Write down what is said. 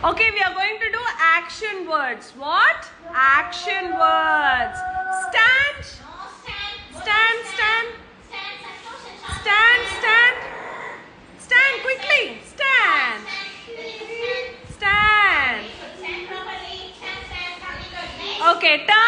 Okay, we are going to do action words. What? Action words. Stand. Stand, stand. Stand, stand. Stand quickly. Stand. Stand. Okay, turn.